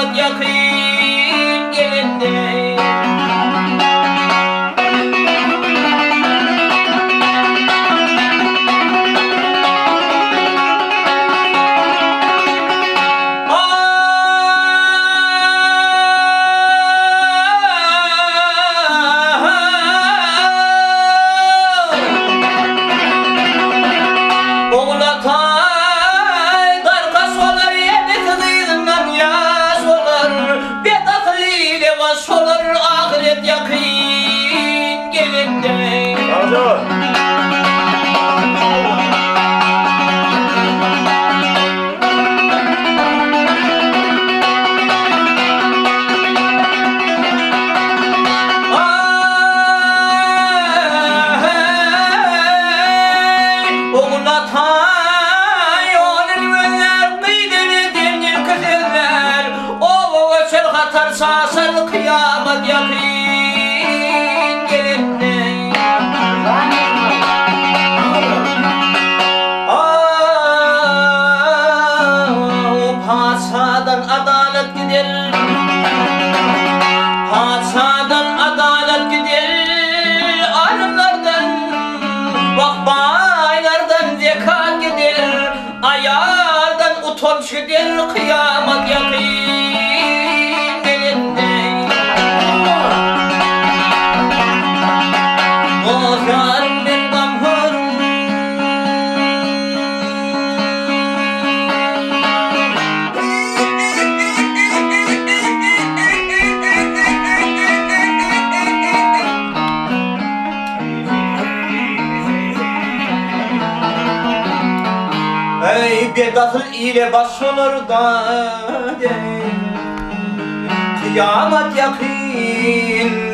kıyamet yakın gelende. Solar ahiret yakın gelende. Oğul atay onun önler kıydını demir kızırlar. O çel katar sasal kıyamet yakın gelende. Pasadan adalet gider, pasadan adalet gider, alimlerden, vakbaylardan zekat gider, ayardan utanç gider, kıyamet yakın gelende. Bozar ben gamhırım, ey bedahıl ile başolur da kıyamet yakın